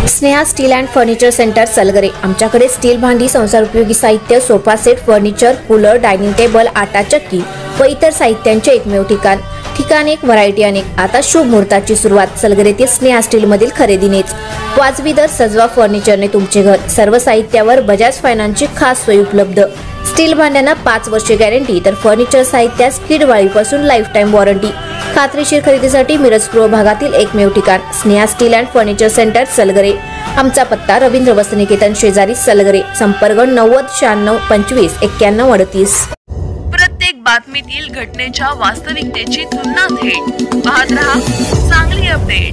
Sneha steel and furniture centre Salgare. आमच्याकडे steel भांडी, संसार उपयोगी साहित्य, sofa set, furniture, cooler, dining table, आटा चक्की व इतर साहित्यांचे एकमेव ठिकाण एक, व्हरायटी अनेक। आता शुभ मुहूर्ताची सुरुवात सलगरेतील स्नेहा स्टील मधील खरेदीनेच। वाजवी दर, सजवा फर्निचरने तुमचे घर। सर्व साहित्यावर बजाज फायनान्सची खास सोय उपलब्ध। स्टील भांड्यांना 5 वर्षे गॅरंटी, तर फर्निचर साहित्यास किडवाळीपासून लाईफ टाइम वॉरंटी। खात्रीशीर खरेदीसाठी मिरज पूर्व भागातील एकमेव ठिकाण Sneha steel and furniture centre Salgare. आमचा पत्ता रवींद्र वस्त्रनिकेतन शेजारी सलगरे। संपर्क 90 96 25 91 38। प्रत्येक बातमीतील घटनेच्या वास्तविकतेची तुलना थेट पाहत रहा चांगली अपडेट।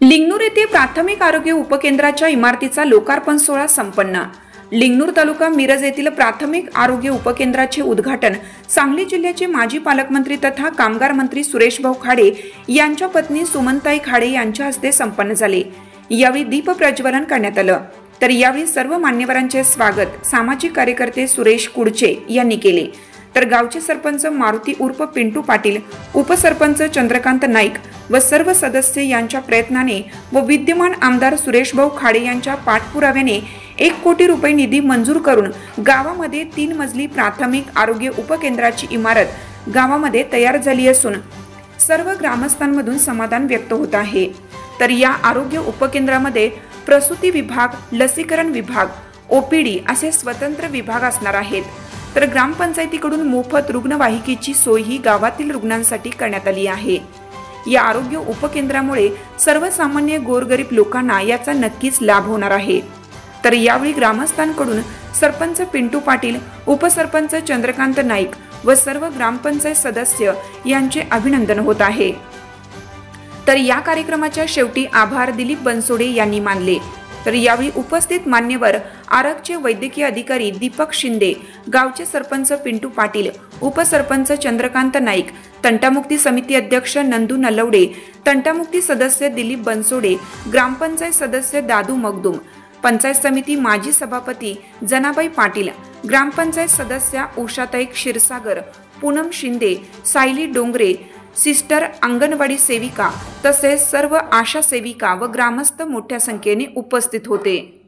लिंगनूर येथे प्राथमिक आरोग्य उपकेंद्राच्या इमारतीचा लोकार्पण सोहळा संपन्न। लिंगनूर तालुका मिरज येथील प्राथमिक आरोग्य उपकेंद्राचे उद्घाटन सांगली जिल्ह्याचे माजी पालकमंत्री तथा कामगार मंत्री सुरेशभाऊ खाडे यांच्या पत्नी सुमनताई खाडे यांच्या हस्ते संपन्न झाले। यावेळी दीप प्रज्वलन करण्यात आलं। तर यावेळी सर्व मान्यवरांचे स्वागत सामाजिक कार्यकर्ते सुरेश कुडचे यांनी केले। तर गावचे सरपंच मारुती उर्फ पिंटू पाटील, उपसरपंच चंद्रकांत नाईक व सर्व सदस्य यांच्या प्रयत्नाने व विद्यमान आमदार सुरेशभाऊ खाडे यांच्या पाठपुराव्याने 1 कोटी रुपये निधी मंजूर करून गावामध्ये 3 मजली प्राथमिक आरोग्य उपकेंद्राची इमारत गावामध्ये तयार झाली असून सर्व ग्रामस्थांमधून समाधान व्यक्त होत आहे। तर या आरोग्य उपकेंद्रामध्ये प्रसूती विभाग, लसीकरण विभाग, ओपीडी असे स्वतंत्र विभाग असणार आहेत। तर ग्रामपंचायतीकडून मोफत रुग्णवाहिकेची सोय ही गावातील रुग्णांसाठी करण्यात आली आहे। या आरोग्य उपकेंद्रामुळे सर्वसामान्य गोरगरीब लोकांना याचा नक्कीच लाभ होणार आहे। तर यावेळी ग्रामस्थांकडून सरपंच पिंटू पाटील, उपसरपंच चंद्रकांत नाईक व सर्व ग्रामपंचायत सदस्य यांचे अभिनंदन होत आहे। तर या कार्यक्रमाच्या शेवटी आभार दिलीप बनसोडे यांनी मानले। तर यावेळी उपस्थित मान्यवर आरगचे वैद्यकीय अधिकारी दीपक शिंदे, गावचे सरपंच पिंटू पाटील, उपसरपंच चंद्रकांत नाईक, तंटामुक्ती समिती अध्यक्ष नंदू नलवडे, तंटामुक्ती सदस्य दिलीप बनसोडे, ग्रामपंचायत सदस्य दादू मगदूम, पंचायत समिती माजी सभापती जनाबाई पाटील, ग्रामपंचायत सदस्या उषाताई क्षीरसागर, पूनम शिंदे, सायली डोंगरे, सिस्टर अंगणवाडी सेविका तसेच सर्व आशा सेविका व ग्रामस्थ मोठ्या संख्येने उपस्थित होते।